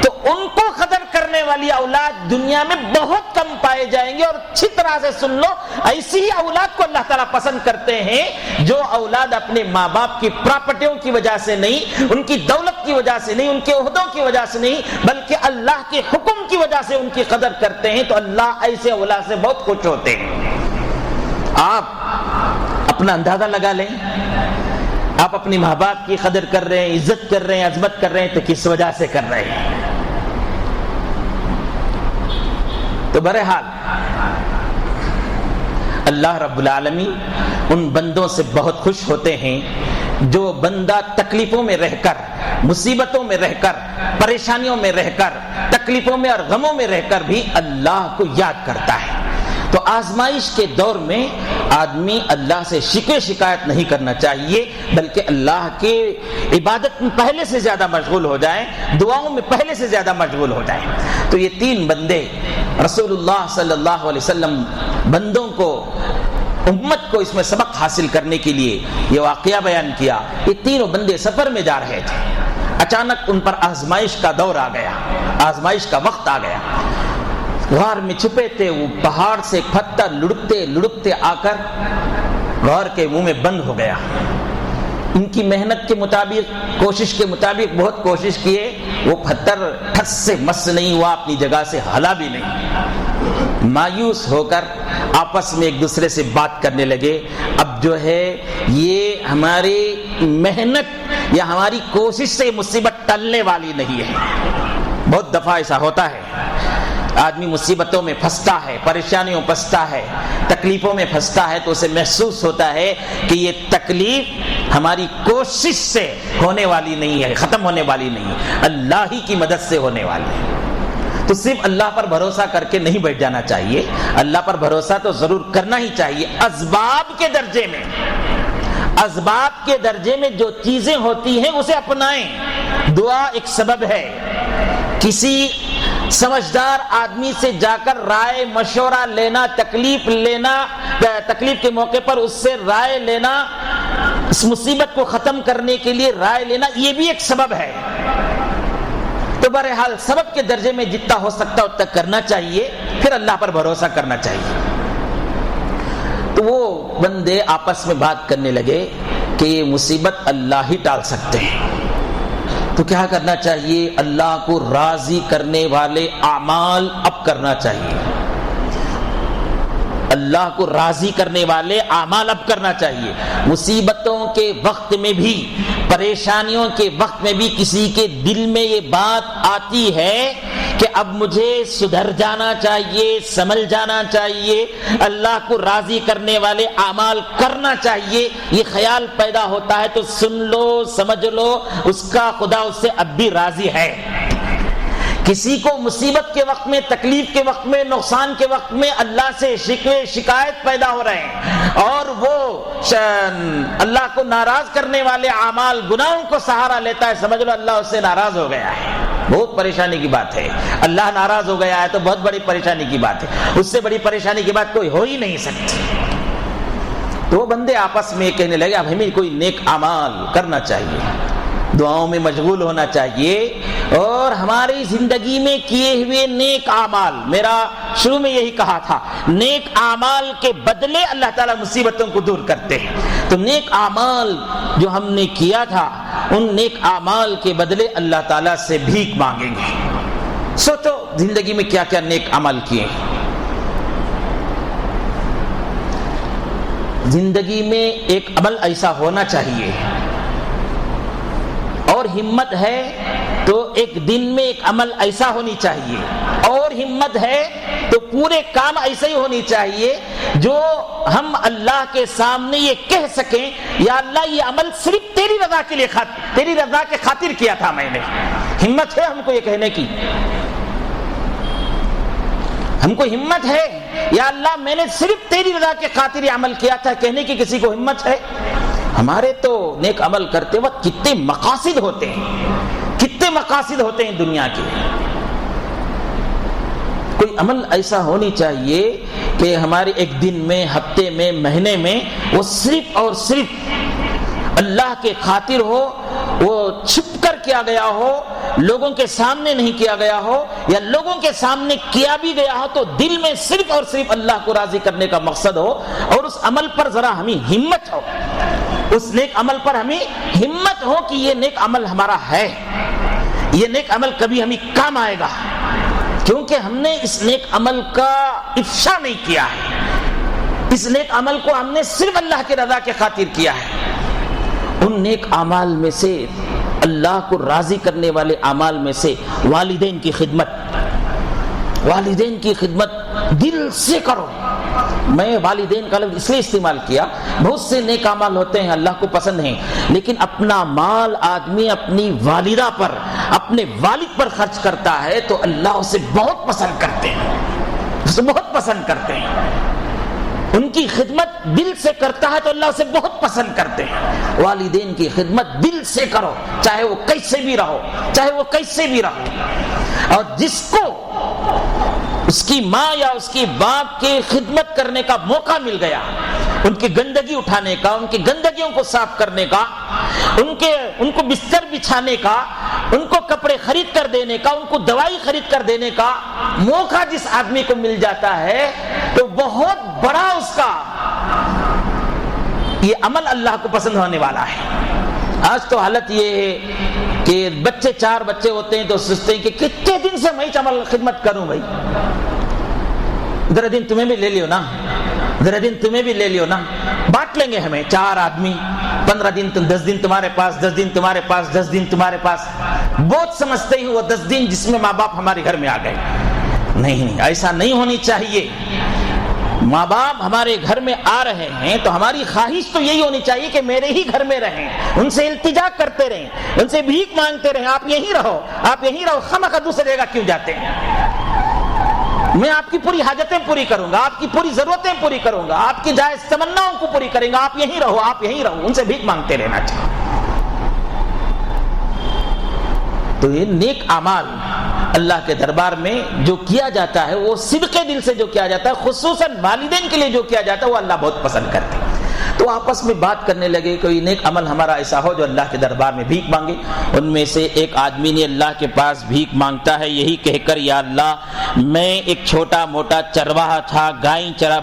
تو ان کو قدر کرنے والی اولاد دنیا میں بہت کم پائے جائیں گے. اور اچھی طرح سے سن لو، ایسی ہی اولاد کو اللہ تعالیٰ پسند کرتے ہیں جو اولاد اپنے ماں باپ کی پراپرٹیوں کی وجہ سے نہیں، ان کی دولت کی وجہ سے نہیں، ان کے عہدوں کی وجہ سے نہیں، بلکہ اللہ کے حکم کی وجہ سے ان کی قدر کرتے ہیں. تو اللہ ایسے اولاد سے بہت خوش ہوتے ہیں. آپ اپنا اندازہ لگا لیں، آپ اپنے ماں باپ کی قدر کر رہے ہیں، عزت کر رہے ہیں، عظمت کر رہے ہیں، تو کس وجہ سے کر رہے ہیں؟ تو بہرحال اللہ رب العالمین ان بندوں سے بہت خوش ہوتے ہیں جو بندہ تکلیفوں میں رہ کر، مصیبتوں میں رہ کر، پریشانیوں میں رہ کر، تکلیفوں میں اور غموں میں رہ کر بھی اللہ کو یاد کرتا ہے. تو آزمائش کے دور میں آدمی اللہ سے شکوے شکایت نہیں کرنا چاہیے، بلکہ اللہ کے عبادت میں پہلے سے زیادہ مشغول ہو جائیں، دعاؤں میں پہلے سے زیادہ مشغول ہو جائیں. تو یہ تین بندے رسول اللہ صلی اللہ علیہ وسلم بندوں کو، امت کو اس میں سبق حاصل کرنے کے لیے یہ واقعہ بیان کیا. یہ تینوں بندے سفر میں جا رہے تھے، اچانک ان پر آزمائش کا دور آ گیا، آزمائش کا وقت آ گیا. غار میں چھپے تھے، وہ پہاڑ سے پتھر لڑکتے لڑکتے آ کر غار کے منہ میں بند ہو گیا. ان کی محنت کے مطابق، کوشش کے مطابق بہت کوشش کیے، وہ پتھر ٹھس سے مس نہیں ہوا، اپنی جگہ سے ہلا بھی نہیں. مایوس ہو کر آپس میں ایک دوسرے سے بات کرنے لگے. اب جو ہے یہ ہماری محنت یا ہماری کوشش سے مصیبت ٹلنے والی نہیں ہے. بہت دفعہ ایسا ہوتا ہے، آدمی مصیبتوں میں پھنستا ہے، پریشانیوں پھنستا ہے، تکلیفوں میں پھنستا ہے تو اسے محسوس ہوتا ہے کہ یہ تکلیف ہماری کوشش سے ہونے والی نہیں ہے، ختم ہونے والی نہیں ہے، اللہ ہی کی مدد سے ہونے والی ہے۔ تو صرف اللہ پر بھروسہ کر کے نہیں بیٹھ جانا چاہیے، اللہ پر بھروسہ تو ضرور کرنا ہی چاہیے۔ اسباب کے درجے میں جو چیزیں ہوتی ہیں اسے اپنائیں۔ دعا ایک سبب ہے۔ کسی سمجھدار آدمی سے جا کر رائے مشورہ لینا، تکلیف کے موقع پر اس سے رائے لینا، اس مصیبت کو ختم کرنے کے لیے رائے لینا، یہ بھی ایک سبب ہے۔ تو بہرحال سبب کے درجے میں جتنا ہو سکتا اتنا کرنا چاہیے، پھر اللہ پر بھروسہ کرنا چاہیے۔ تو وہ بندے آپس میں بات کرنے لگے کہ یہ مصیبت اللہ ہی ٹال سکتے ہیں، تو کیا کرنا چاہیے؟ اللہ کو راضی کرنے والے اعمال اب کرنا چاہیے، اللہ کو راضی کرنے والے اعمال اب کرنا چاہیے۔ مصیبتوں کے وقت میں بھی، پریشانیوں کے وقت میں بھی کسی کے دل میں یہ بات آتی ہے کہ اب مجھے سدھر جانا چاہیے، سنبھل جانا چاہیے، اللہ کو راضی کرنے والے اعمال کرنا چاہیے، یہ خیال پیدا ہوتا ہے تو سن لو، سمجھ لو، اس کا خدا اس سے اب بھی راضی ہے۔ کسی کو مصیبت کے وقت میں، تکلیف کے وقت میں، نقصان کے وقت میں اللہ سے شکوے شکایت پیدا ہو رہے ہیں اور وہ اللہ کو ناراض کرنے والے اعمال، گناہوں کو سہارا لیتا ہے، سمجھ لو اللہ اس سے ناراض ہو گیا ہے۔ بہت پریشانی کی بات ہے، اللہ ناراض ہو گیا ہے تو بہت بڑی پریشانی کی بات ہے، اس سے بڑی پریشانی کی بات کوئی ہو ہی نہیں سکتی۔ تو وہ بندے آپس میں کہنے لگے اب ہمیں کوئی نیک اعمال کرنا چاہیے، دعاؤں میں مشغول ہونا چاہیے، اور ہماری زندگی میں کیے ہوئے نیک اعمال، میرا شروع میں یہی کہا تھا، نیک اعمال کے بدلے اللہ تعالیٰ مصیبتوں کو دور کرتے ہیں۔ تو نیک اعمال جو ہم نے کیا تھا، ان نیک اعمال کے بدلے اللہ تعالیٰ سے بھیک مانگیں گے۔ سوچو زندگی میں کیا کیا نیک عمل کیے۔ زندگی میں ایک عمل ایسا ہونا چاہیے، اور ہمت ہے تو ایک دن میں ایک عمل ایسا ہونی چاہیے، اور ہمت ہے تو پورے کام ایسے ہی ہونی چاہیے جو ہم اللہ کے سامنے یہ کہہ سکیں یا اللہ یہ عمل صرف تیری رضا کے لیے، تیری رضا کے خاطر کیا تھا میں نے۔ ہمت ہے ہم کو یہ کہنے کی، ہم کو ہمت ہے یا اللہ میں نے صرف تیری رضا کے خاطر یہ عمل کیا تھا کہنے کی کسی کو ہمت ہے؟ ہمارے تو نیک عمل کرتے وقت کتنے مقاصد ہوتے ہیں، کتنے مقاصد ہوتے ہیں دنیا کے۔ کوئی عمل ایسا ہونی چاہیے کہ ہمارے ایک دن میں، ہفتے میں، مہینے میں وہ صرف اور صرف اللہ کے خاطر ہو، وہ چھپ کر کیا گیا ہو، لوگوں کے سامنے نہیں کیا گیا ہو، یا لوگوں کے سامنے کیا بھی گیا ہو تو دل میں صرف اور صرف اللہ کو راضی کرنے کا مقصد ہو، اور اس عمل پر ذرا ہمیں ہمت ہو، اس نیک عمل پر ہمیں ہمت ہو کہ یہ نیک عمل ہمارا ہے، یہ نیک عمل کبھی ہمیں کام آئے گا، کیونکہ ہم نے اس نیک عمل کا افشا نہیں کیا ہے، اس نیک عمل کو ہم نے صرف اللہ کے رضا کے خاطر کیا ہے۔ ان نیک اعمال میں سے، اللہ کو راضی کرنے والے اعمال میں سے والدین کی خدمت، والدین کی خدمت دل سے کرو۔ میں والدین کا لفظ اس لیے استعمال کیا، بہت سے نیک اعمال ہوتے ہیں اللہ کو پسند ہیں، لیکن اپنا مال آدمی اپنی والدہ پر، اپنے والد پر خرچ کرتا ہے تو اللہ اسے بہت پسند کرتے ہیں، اسے بہت پسند کرتے ہیں۔ ان کی خدمت دل سے کرتا ہے تو اللہ اسے بہت پسند کرتے ہیں۔ والدین کی خدمت دل سے کرو، چاہے وہ کیسے بھی رہو، چاہے وہ کیسے بھی رہو۔ اور جس کو اس کی ماں یا اس کی باپ کی خدمت کرنے کا موقع مل گیا، ان کی گندگی اٹھانے کا، ان کی گندگیوں کو صاف کرنے کا، ان کو بستر بچھانے کا، ان کو کپڑے خرید کر دینے کا، ان کو دوائی خرید کر دینے کا موقع جس آدمی کو مل جاتا ہے تو بہت بڑا اس کا یہ عمل اللہ کو پسند ہونے والا ہے۔ آج تو حالت یہ ہے کہ بچے، 4 بچے ہوتے ہیں تو سوچتے ہیں کہ کتنے دن سے میں عمل خدمت کروں بھائی، ذرا دن تمہیں بھی لے لیو نا، ذرا دن تمہیں بھی لے لیو نا، بانٹ لیں گے ہمیں 4 آدمی، 15 دن تم، 10 دن تمہارے پاس، 10 دن تمہارے پاس، 10 دن تمہارے پاس۔ بہت سمجھتے ہیں وہ 10 دن جس میں ماں باپ ہمارے گھر میں آ گئے، نہیں، ایسا نہیں ہونی چاہیے۔ ماں باپ ہمارے گھر میں آ رہے ہیں تو ہماری خواہش تو یہی ہونی چاہیے کہ میرے ہی گھر میں رہیں، ان سے التجا کرتے رہیں، ان سے بھیک مانگتے رہیں، آپ یہیں رہو، آپ یہیں رہو، خواہ دوسرے جگہ کیوں جاتے ہیں؟ میں آپ کی پوری حاجتیں پوری کروں گا، آپ کی پوری ضرورتیں پوری کروں گا، آپ کی جائز تمناؤں کو پوری کریں گا، آپ یہیں رہو، آپ یہیں رہو، ان سے بھیک مانگتے رہنا چاہیے۔ تو یہ نیک اعمال اللہ کے دربار میں جو کیا جاتا ہے، وہ صدق دل سے جو کیا جاتا ہے، خصوصاً والدین کے لیے جو کیا جاتا ہے، وہ اللہ بہت پسند کرتے ہیں۔ تو آپس میں بات کرنے لگے، کوئی نیک عمل ہمارا ایسا ہو جو اللہ کے دربار میں بھیک مانگے۔ ان میں سے ایک آدمی نے اللہ کے پاس بھیک مانگتا ہے یہی کہہ کر، یا اللہ میں ایک چھوٹا موٹا چرواہا تھا،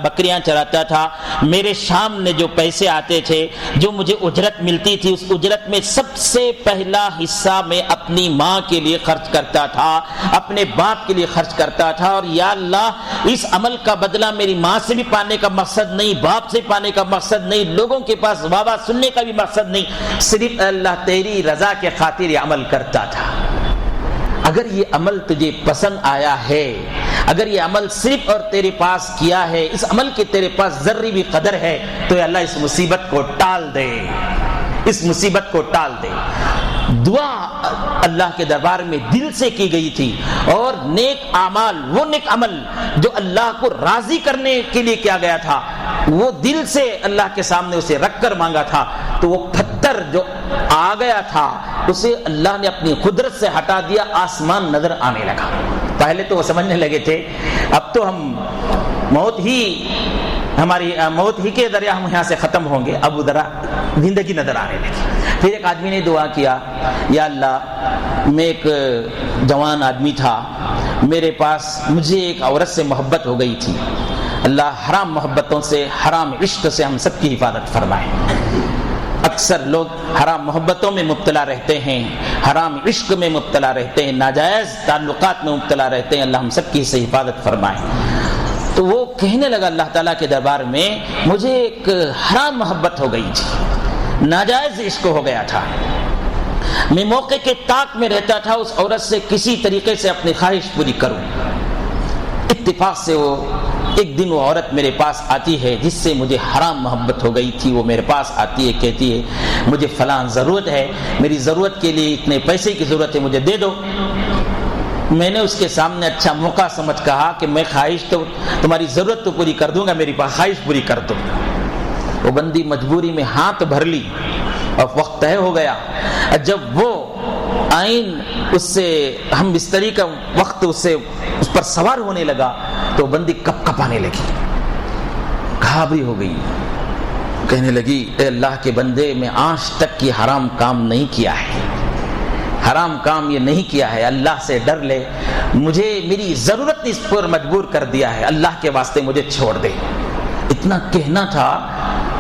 بکریاں چراتا تھا، میرے سامنے جو پیسے آتے تھے، جو مجھے اجرت ملتی تھی، اس اجرت میں سب سے پہلا حصہ میں اپنی ماں کے لیے خرچ کرتا تھا، اپنے باپ کے لیے خرچ کرتا تھا، اور یا اللہ اس عمل کا بدلہ میری ماں سے بھی پانے کا مقصد نہیں، باپ سے پانے کا مقصد نہیں، لوگوں کے پاس واہ سننے کا بھی مقصد نہیں، صرف اللہ تیری رضا کے خاطر یہ عمل کرتا تھا۔ اگر یہ عمل تجھے پسند آیا ہے، اگر یہ عمل صرف اور تیرے پاس کیا ہے، اس عمل کی تیرے پاس ذرے بھی قدر ہے، تو یا اللہ اس مصیبت کو ٹال دے، اس مصیبت کو ٹال دے۔ دعا اللہ کے دربار میں دل سے کی گئی تھی، اور نیک اعمال، وہ نیک عمل جو اللہ کو راضی کرنے کے لیے کیا گیا تھا، وہ دل سے اللہ کے سامنے اسے رکھ کر مانگا تھا، تو وہ پتھر جو آ گیا تھا اسے اللہ نے اپنی قدرت سے ہٹا دیا، آسمان نظر آنے لگا۔ پہلے تو وہ سمجھنے لگے تھے اب تو ہم ہماری موت ہی کے ذریعہ ہم یہاں سے ختم ہوں گے، اب ذرا زندگی نظر آنے لگی۔ پھر ایک آدمی نے دعا کیا، یا اللہ میں ایک جوان آدمی تھا، میرے پاس مجھے ایک عورت سے محبت ہو گئی تھی، اللہ حرام محبتوں سے، حرام عشق سے ہم سب کی حفاظت فرمائے۔ اکثر لوگ حرام محبتوں میں مبتلا رہتے ہیں، حرام عشق میں مبتلا رہتے ہیں، ناجائز تعلقات میں مبتلا رہتے ہیں، اللہ ہم سب کی سے حفاظت فرمائے۔ تو وہ کہنے لگا اللہ تعالیٰ کے دربار میں، مجھے ایک حرام محبت ہو گئی تھی، ناجائز عشق ہو گیا تھا، میں موقع کے طاق میں رہتا تھا اس عورت سے کسی طریقے سے اپنی خواہش پوری کروں۔ اتفاق سے وہ ایک دن وہ عورت میرے پاس آتی ہے جس سے مجھے حرام محبت ہو گئی تھی، وہ میرے پاس آتی ہے، کہتی ہے مجھے فلاں ضرورت ہے، میری ضرورت کے لیے اتنے پیسے کی ضرورت ہے، مجھے دے دو۔ میں نے اس کے سامنے اچھا موقع سمجھ کہا کہ میں خواہش تو تمہاری ضرورت تو پوری کر دوں گا، میری خواہش پوری کر دو۔ وہ بندی مجبوری میں ہاتھ بھر لی اور وقت طے ہو گیا۔ جب وہ آئین اس سے ہم بستری کا وقت اس پر سوار ہونے لگا تو بندی کپ کپانے لگی، گھابری ہو گئی، کہنے لگی اے اللہ کے بندے، میں آج تک یہ حرام کام نہیں کیا ہے، حرام کام یہ نہیں کیا ہے، اللہ سے ڈر لے، مجھے میری ضرورت نے اس پر مجبور کر دیا ہے، اللہ کے واسطے مجھے چھوڑ دے۔ اتنا کہنا تھا،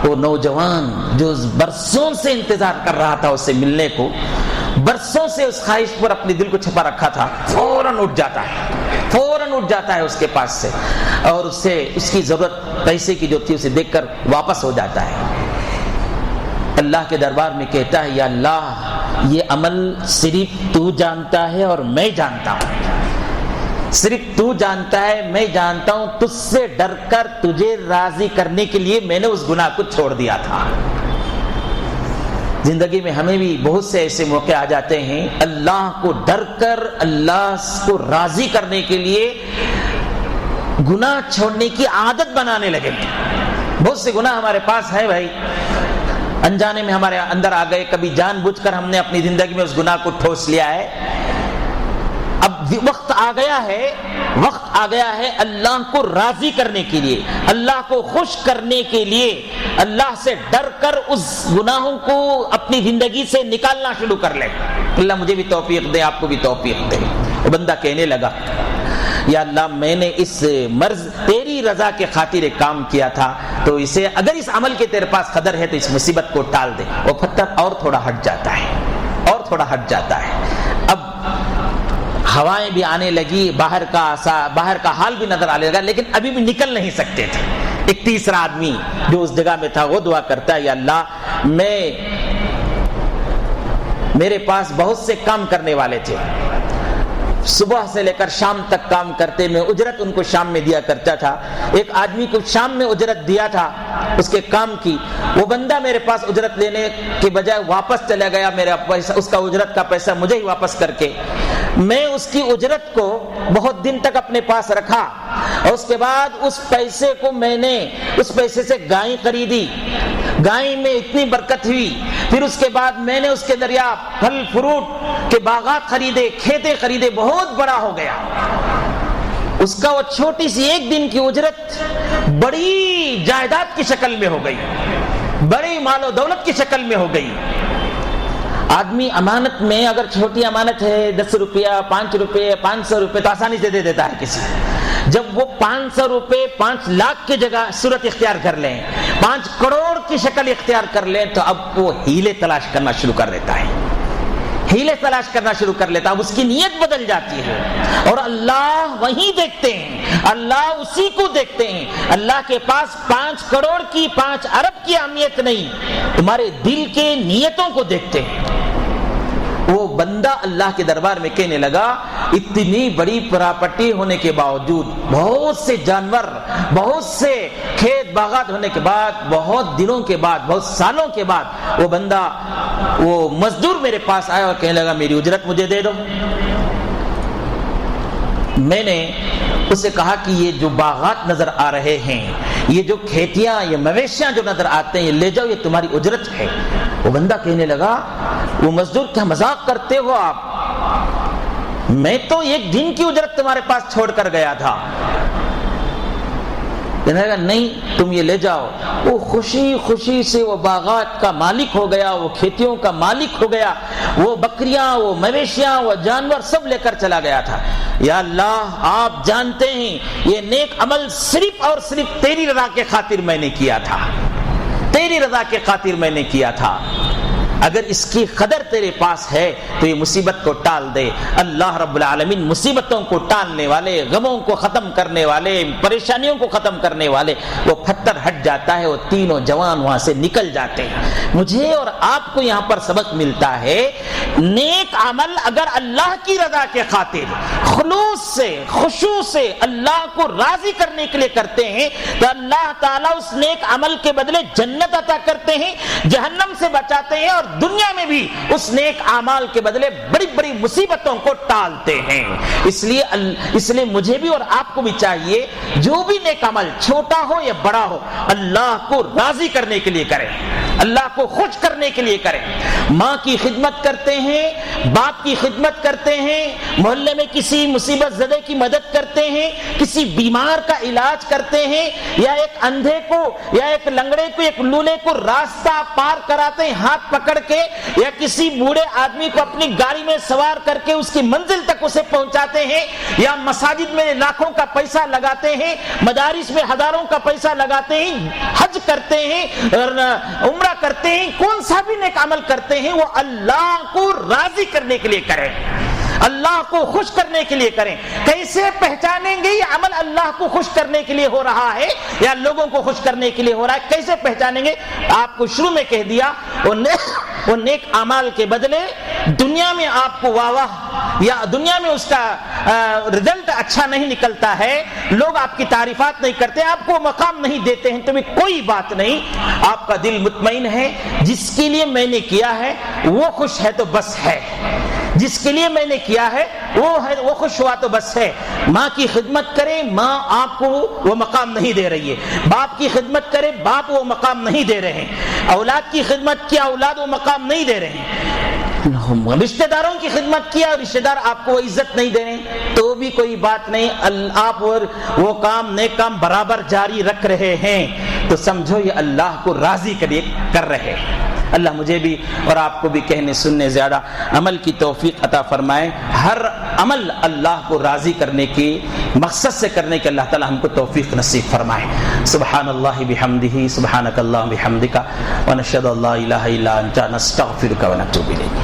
وہ نوجوان جو برسوں سے انتظار کر رہا تھا اس سے ملنے کو، برسوں سے اس خواہش پر اپنے دل کو چھپا رکھا تھا، فوراً اٹھ جاتا ہے اس کے پاس سے، اور اس سے اس کی ضرورت پیسے کی جو تھی اسے دیکھ کر واپس ہو جاتا ہے۔ اللہ کے دربار میں کہتا ہے یا اللہ یہ عمل صرف تو جانتا ہے اور میں جانتا ہوں، صرف تو جانتا ہے، میں جانتا ہوں، تجھ سے ڈر کر تجھے راضی کرنے کے لیے میں نے اس گناہ کو چھوڑ دیا تھا۔ زندگی میں ہمیں بھی بہت سے ایسے موقع آ جاتے ہیں، اللہ کو ڈر کر، اللہ کو راضی کرنے کے لیے گناہ چھوڑنے کی عادت بنانے لگے۔ بہت سے گناہ ہمارے پاس ہے بھائی، انجانے میں ہمارے اندر آ گئے، کبھی جان بوجھ کر ہم نے اپنی زندگی میں اس گناہ کو ٹھوس لیا ہے۔ اب وقت آ گیا ہے اللہ کو راضی کرنے کے لیے، اللہ کو خوش کرنے کے لیے، اللہ سے ڈر کر اس گناہوں کو اپنی زندگی سے نکالنا شروع کر لے۔ اللہ مجھے بھی توفیق دے، آپ کو بھی توفیق دے۔ وہ بندہ کہنے لگا یا اللہ میں نے اس مرض تیری رضا کے خاطر ایک کام کیا تھا، تو اسے اگر اس عمل کے تیرے پاس قدر ہے تو اس مصیبت کو ٹال دے۔ وہ پتھر اور تھوڑا ہٹ جاتا ہے، اب ہوائیں بھی آنے لگی، باہر کا حال بھی نظر آنے لگا، لیکن ابھی بھی نکل نہیں سکتے تھے۔ ایک تیسرا آدمی جو اس جگہ میں تھا وہ دعا کرتا ہے یا اللہ میرے پاس بہت سے کام کرنے والے تھے، صبح سے لے کر شام تک کام کرتے، میں اجرت ان کو شام میں دیا کرتا تھا۔ ایک آدمی کو شام میں اجرت دیا تھا اس کے کام کی، وہ بندہ میرے پاس اجرت لینے کے بجائے واپس چلا گیا، میرا پیسہ، اس کا اجرت کا پیسہ مجھے ہی واپس کر کے۔ میں اس کی اجرت کو بہت دن تک اپنے پاس رکھا، اور اس کے بعد اس پیسے کو میں نے اس پیسے سے گائے خریدی، گائے میں اتنی برکت ہوئی۔ پھر اس کے بعد میں نے اس کے ذریعہ پھل فروٹ کے باغات خریدے، کھیتے خریدے، بہت بڑا ہو گیا۔ اس کا وہ چھوٹی سی ایک دن کی اجرت بڑی جائیداد کی شکل میں ہو گئی، بڑی مال و دولت کی شکل میں ہو گئی۔ آدمی امانت میں اگر چھوٹی امانت ہے 10 روپیہ 5 روپے 500 روپے تو آسانی سے دے دیتا ہے کسی، جب وہ 500 روپے 5 لاکھ کی جگہ صورت اختیار کر لیں، 5 کروڑ کی شکل اختیار کر لیں، تو اب وہ ہیلے تلاش کرنا شروع کر دیتا ہے، ہیلے تلاش کرنا شروع کر لیتا ہے، اب اس کی نیت بدل جاتی ہے۔ اور اللہ وہیں دیکھتے ہیں، اللہ اسی کو دیکھتے ہیں۔ اللہ کے پاس 5 کروڑ کی 5 ارب کی اہمیت نہیں، تمہارے دل کے نیتوں کو دیکھتے ہیں۔ وہ بندہ اللہ کے دربار میں کہنے لگا، اتنی بڑی پراپرٹی ہونے کے باوجود، بہت سے جانور، بہت سے کھیت باغات ہونے کے بعد، بہت دنوں کے بعد، بہت سالوں کے بعد، وہ بندہ، وہ مزدور میرے پاس آیا اور کہنے لگا میری اجرت مجھے دے دو۔ میں نے اسے کہا کہ یہ جو باغات نظر آ رہے ہیں، یہ جو کھیتیاں، یہ مویشیاں جو نظر آتے ہیں، یہ لے جاؤ، یہ تمہاری اجرت ہے۔ وہ بندہ کہنے لگا، وہ مزدور، کیا مذاق کرتے ہو آپ؟ میں تو ایک دن کی اجرت تمہارے پاس چھوڑ کر گیا تھا۔ کہنے لگا نہیں، تم یہ لے جاؤ۔ وہ خوشی خوشی سے وہ باغات کا مالک ہو گیا، وہ کھیتیوں کا مالک ہو گیا، وہ بکریاں، وہ مویشیاں، وہ جانور سب لے کر چلا گیا تھا۔ یا اللہ، آپ جانتے ہیں یہ نیک عمل صرف اور صرف تیری رضا کے خاطر میں نے کیا تھا، تیری رضا کے خاطر میں نے کیا تھا۔ اگر اس کی قدر تیرے پاس ہے تو یہ مصیبت کو ٹال دے۔ اللہ رب العالمین مصیبتوں کو ٹالنے والے، غموں کو ختم کرنے والے، پریشانیوں کو ختم کرنے والے، وہ پتھر ہٹ جاتا ہے، وہ تینوں جوان وہاں سے نکل جاتے ہیں۔ مجھے اور آپ کو یہاں پر سبق ملتا ہے، نیک عمل اگر اللہ کی رضا کے خاطر خلوص سے، خشوع سے اللہ کو راضی کرنے کے لیے کرتے ہیں تو اللہ تعالیٰ اس نیک عمل کے بدلے جنت عطا کرتے ہیں، جہنم سے بچاتے ہیں، اور دنیا میں بھی اس نیک اعمال کے بدلے بڑی بڑی مصیبتوں کو ٹالتے ہیں۔ اس لیے مجھے بھی اور آپ کو بھی چاہیے، جو بھی نیک عمل چھوٹا ہو یا بڑا ہو، اللہ کو راضی کرنے کے لیے کریں، اللہ کو خوش کرنے کے لیے کریں۔ ماں کی خدمت کرتے ہیں، باپ کی خدمت کرتے ہیں، محلے میں کسی مصیبت زدہ کی مدد کرتے ہیں، کسی بیمار کا علاج کرتے ہیں، یا ایک اندھے کو یا ایک لنگڑے کو، ایک لولے کو راستہ پار کراتے ہیں ہاتھ پکڑ کے، یا کسی بوڑھے آدمی کو اپنی گاڑی میں سوار کر کے اس کی منزل تک اسے پہنچاتے ہیں، یا مساجد میں لاکھوں کا پیسہ لگاتے ہیں، مدارس میں ہزاروں کا پیسہ لگاتے ہیں، حج کرتے ہیں اور عمرہ کرتے ہیں، کون سا بھی نیک عمل کرتے ہیں وہ اللہ کو راضی کرنے کے لیے کریں، اللہ کو خوش کرنے کے لیے کریں۔ کیسے پہچانیں گے یہ عمل اللہ کو خوش کرنے کے لیے ہو رہا ہے یا لوگوں کو خوش کرنے کے لیے ہو رہا ہے؟ کیسے پہچانیں گے؟ آپ کو شروع میں کہہ دیا، وہ نیک اعمال کے بدلے دنیا میں آپ کو واہ واہ یا دنیا میں اس کا رزلٹ اچھا نہیں نکلتا ہے، لوگ آپ کی تعریفات نہیں کرتے، آپ کو مقام نہیں دیتے ہیں، تو بھی کوئی بات نہیں، آپ کا دل مطمئن ہے، جس کے لیے میں نے کیا ہے وہ خوش ہے تو بس ہے، جس کے لیے میں نے کیا ہے وہ خوش ہوا تو بس ہے۔ ماں کی خدمت کرے، ماں آپ کو وہ مقام نہیں دے رہی ہے، باپ کی خدمت کرے، باپ وہ مقام نہیں دے رہے ہیں، اولاد کی خدمت کیا، اولاد وہ مقام نہیں دے رہے ہیں، رشتہ داروں کی خدمت کیا، رشتہ دار آپ کو عزت نہیں دے رہے ہیں، تو بھی کوئی بات نہیں، آپ وہ کام نیک کام برابر جاری رکھ رہے ہیں، تو سمجھو یہ اللہ کو راضی کر رہے ہیں۔ اللہ مجھے بھی اور آپ کو بھی کہنے سننے زیادہ عمل کی توفیق عطا فرمائے، ہر عمل اللہ کو راضی کرنے کی مقصد سے کرنے کے اللہ تعالی ہم کو توفیق نصیب فرمائے۔ سبحان اللہ بحمدہ، سبحانک اللہم بحمدک، ونشہد ان لا الہ الا انت، نستغفرک ونتوب الیک۔